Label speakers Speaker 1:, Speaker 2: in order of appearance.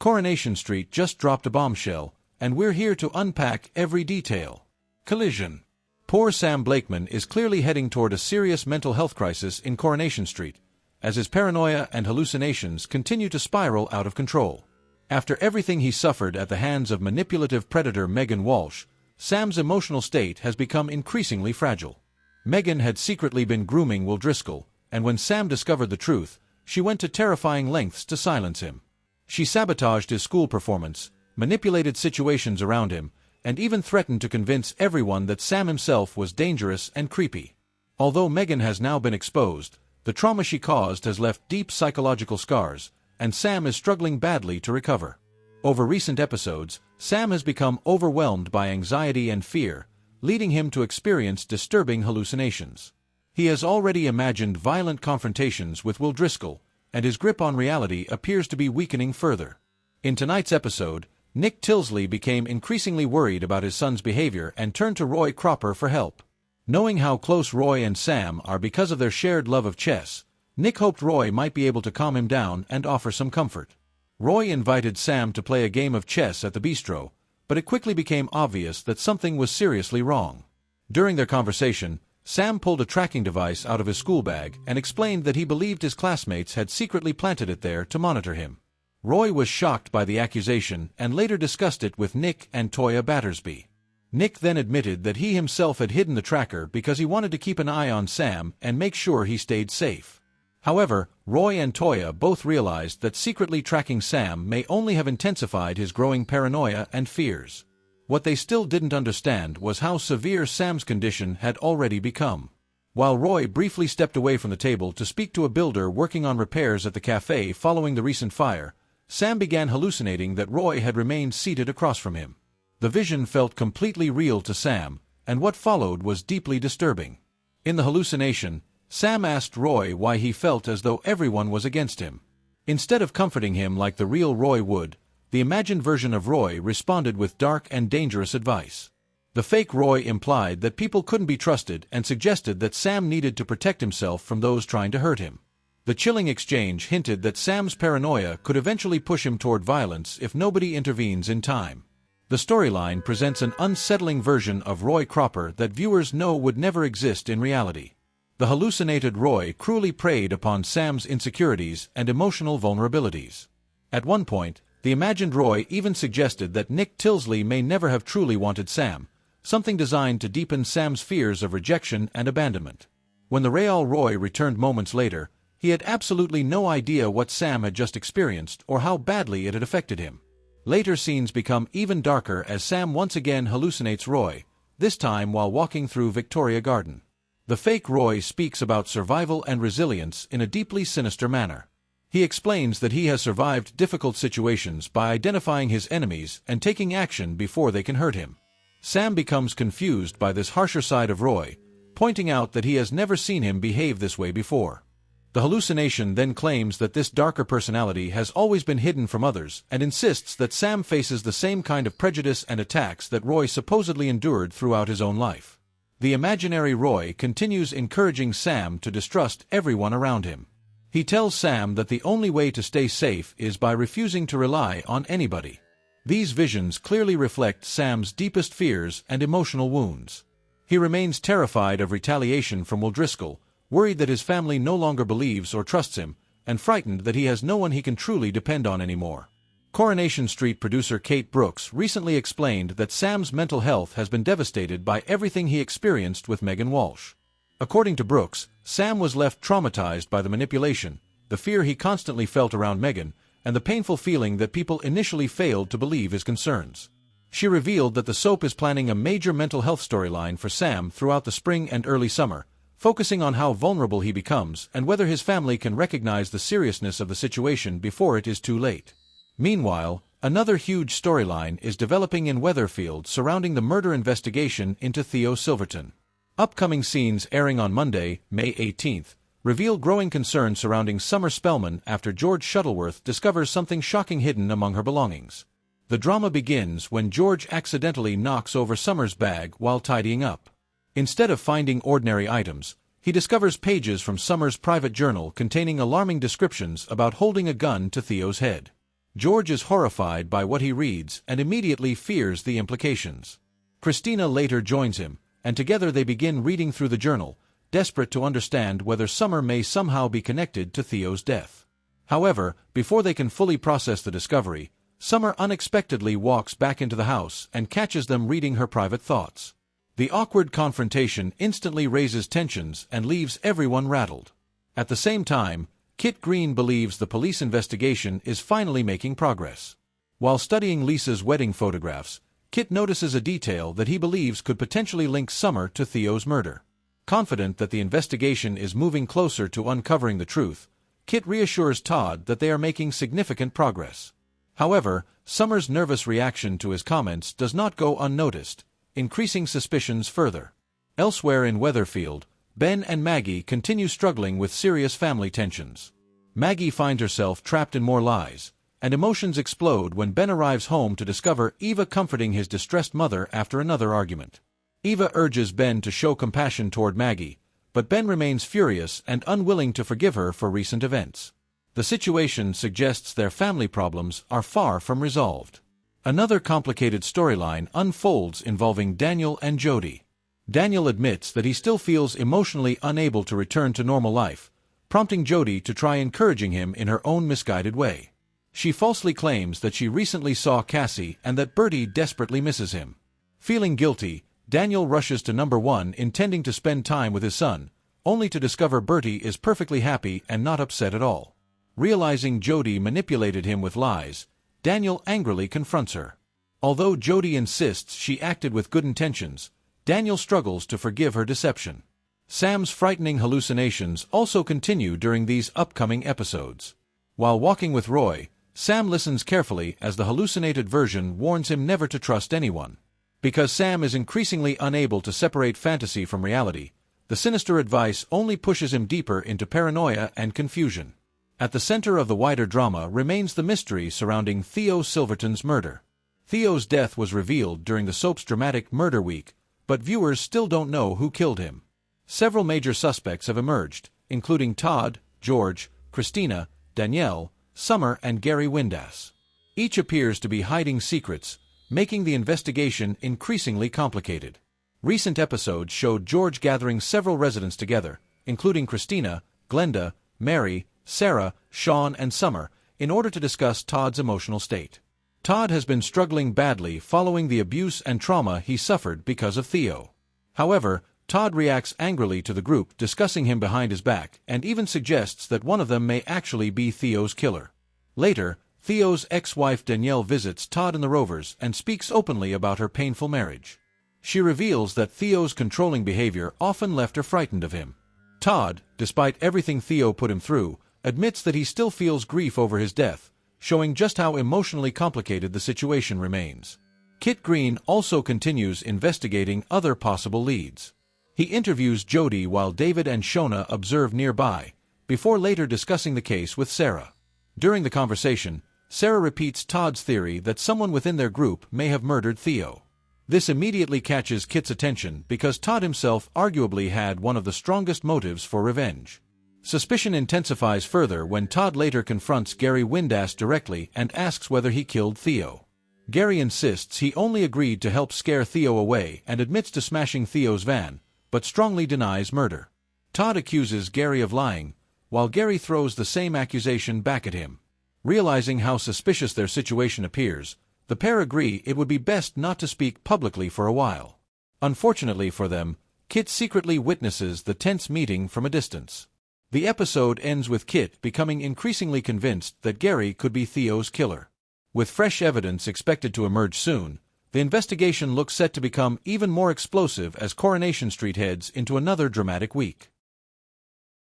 Speaker 1: Coronation Street just dropped a bombshell, and we're here to unpack every detail. Collision. Poor Sam Blakeman is clearly heading toward a serious mental health crisis in Coronation Street, as his paranoia and hallucinations continue to spiral out of control. After everything he suffered at the hands of manipulative predator Megan Walsh, Sam's emotional state has become increasingly fragile. Megan had secretly been grooming Will Driscoll, and when Sam discovered the truth, she went to terrifying lengths to silence him. She sabotaged his school performance, manipulated situations around him, and even threatened to convince everyone that Sam himself was dangerous and creepy. Although Megan has now been exposed, the trauma she caused has left deep psychological scars, and Sam is struggling badly to recover. Over recent episodes, Sam has become overwhelmed by anxiety and fear, leading him to experience disturbing hallucinations. He has already imagined violent confrontations with Will Driscoll, and his grip on reality appears to be weakening further. In tonight's episode, Nick Tilsley became increasingly worried about his son's behavior and turned to Roy Cropper for help. Knowing how close Roy and Sam are because of their shared love of chess, Nick hoped Roy might be able to calm him down and offer some comfort. Roy invited Sam to play a game of chess at the bistro, but it quickly became obvious that something was seriously wrong. During their conversation, Sam pulled a tracking device out of his school bag and explained that he believed his classmates had secretly planted it there to monitor him. Roy was shocked by the accusation and later discussed it with Nick and Toya Battersby. Nick then admitted that he himself had hidden the tracker because he wanted to keep an eye on Sam and make sure he stayed safe. However, Roy and Toya both realized that secretly tracking Sam may only have intensified his growing paranoia and fears. What they still didn't understand was how severe Sam's condition had already become. While Roy briefly stepped away from the table to speak to a builder working on repairs at the cafe following the recent fire, Sam began hallucinating that Roy had remained seated across from him. The vision felt completely real to Sam, and what followed was deeply disturbing. In the hallucination, Sam asked Roy why he felt as though everyone was against him. Instead of comforting him like the real Roy would, the imagined version of Roy responded with dark and dangerous advice. The fake Roy implied that people couldn't be trusted and suggested that Sam needed to protect himself from those trying to hurt him. The chilling exchange hinted that Sam's paranoia could eventually push him toward violence if nobody intervenes in time. The storyline presents an unsettling version of Roy Cropper that viewers know would never exist in reality. The hallucinated Roy cruelly preyed upon Sam's insecurities and emotional vulnerabilities. At one point, the imagined Roy even suggested that Nick Tilsley may never have truly wanted Sam, something designed to deepen Sam's fears of rejection and abandonment. When the real Roy returned moments later, he had absolutely no idea what Sam had just experienced or how badly it had affected him. Later scenes become even darker as Sam once again hallucinates Roy, this time while walking through Victoria Garden. The fake Roy speaks about survival and resilience in a deeply sinister manner. He explains that he has survived difficult situations by identifying his enemies and taking action before they can hurt him. Sam becomes confused by this harsher side of Roy, pointing out that he has never seen him behave this way before. The hallucination then claims that this darker personality has always been hidden from others and insists that Sam faces the same kind of prejudice and attacks that Roy supposedly endured throughout his own life. The imaginary Roy continues encouraging Sam to distrust everyone around him. He tells Sam that the only way to stay safe is by refusing to rely on anybody. These visions clearly reflect Sam's deepest fears and emotional wounds. He remains terrified of retaliation from Will Driscoll, worried that his family no longer believes or trusts him, and frightened that he has no one he can truly depend on anymore. Coronation Street producer Kate Brooks recently explained that Sam's mental health has been devastated by everything he experienced with Megan Walsh. According to Brooks, Sam was left traumatized by the manipulation, the fear he constantly felt around Megan, and the painful feeling that people initially failed to believe his concerns. She revealed that the soap is planning a major mental health storyline for Sam throughout the spring and early summer, focusing on how vulnerable he becomes and whether his family can recognize the seriousness of the situation before it is too late. Meanwhile, another huge storyline is developing in Weatherfield surrounding the murder investigation into Theo Silverton. Upcoming scenes airing on Monday, May 18th, reveal growing concern surrounding Summer Spellman after George Shuttleworth discovers something shocking hidden among her belongings. The drama begins when George accidentally knocks over Summer's bag while tidying up. Instead of finding ordinary items, he discovers pages from Summer's private journal containing alarming descriptions about holding a gun to Theo's head. George is horrified by what he reads and immediately fears the implications. Christina later joins him, and together they begin reading through the journal, desperate to understand whether Summer may somehow be connected to Theo's death. However, before they can fully process the discovery, Summer unexpectedly walks back into the house and catches them reading her private thoughts. The awkward confrontation instantly raises tensions and leaves everyone rattled. At the same time, Kit Green believes the police investigation is finally making progress. While studying Lisa's wedding photographs, Kit notices a detail that he believes could potentially link Summer to Theo's murder. Confident that the investigation is moving closer to uncovering the truth, Kit reassures Todd that they are making significant progress. However, Summer's nervous reaction to his comments does not go unnoticed, increasing suspicions further. Elsewhere in Weatherfield, Ben and Maggie continue struggling with serious family tensions. Maggie finds herself trapped in more lies, and emotions explode when Ben arrives home to discover Eva comforting his distressed mother after another argument. Eva urges Ben to show compassion toward Maggie, but Ben remains furious and unwilling to forgive her for recent events. The situation suggests their family problems are far from resolved. Another complicated storyline unfolds involving Daniel and Jody. Daniel admits that he still feels emotionally unable to return to normal life, prompting Jody to try encouraging him in her own misguided way. She falsely claims that she recently saw Cassie and that Bertie desperately misses him. Feeling guilty, Daniel rushes to number 1 intending to spend time with his son, only to discover Bertie is perfectly happy and not upset at all. Realizing Jody manipulated him with lies, Daniel angrily confronts her. Although Jody insists she acted with good intentions, Daniel struggles to forgive her deception. Sam's frightening hallucinations also continue during these upcoming episodes. While walking with Roy, Sam listens carefully as the hallucinated version warns him never to trust anyone. Because Sam is increasingly unable to separate fantasy from reality, the sinister advice only pushes him deeper into paranoia and confusion. At the center of the wider drama remains the mystery surrounding Theo Silverton's murder. Theo's death was revealed during the soap's dramatic Murder Week, but viewers still don't know who killed him. Several major suspects have emerged, including Todd, George, Christina, Danielle, Summer, and Gary Windass. Each appears to be hiding secrets, making the investigation increasingly complicated. Recent episodes showed George gathering several residents together, including Christina, Glenda, Mary, Sarah, Sean, and Summer, in order to discuss Todd's emotional state. Todd has been struggling badly following the abuse and trauma he suffered because of Theo. However, Todd reacts angrily to the group discussing him behind his back and even suggests that one of them may actually be Theo's killer. Later, Theo's ex-wife Danielle visits Todd and the Rovers and speaks openly about her painful marriage. She reveals that Theo's controlling behavior often left her frightened of him. Todd, despite everything Theo put him through, admits that he still feels grief over his death, showing just how emotionally complicated the situation remains. Kit Green also continues investigating other possible leads. He interviews Jody while David and Shona observe nearby, before later discussing the case with Sarah. During the conversation, Sarah repeats Todd's theory that someone within their group may have murdered Theo. This immediately catches Kit's attention because Todd himself arguably had one of the strongest motives for revenge. Suspicion intensifies further when Todd later confronts Gary Windass directly and asks whether he killed Theo. Gary insists he only agreed to help scare Theo away and admits to smashing Theo's van, but strongly denies murder. Todd accuses Gary of lying, while Gary throws the same accusation back at him. Realizing how suspicious their situation appears, the pair agree it would be best not to speak publicly for a while. Unfortunately for them, Kit secretly witnesses the tense meeting from a distance. The episode ends with Kit becoming increasingly convinced that Gary could be Theo's killer. With fresh evidence expected to emerge soon, the investigation looks set to become even more explosive as Coronation Street heads into another dramatic week.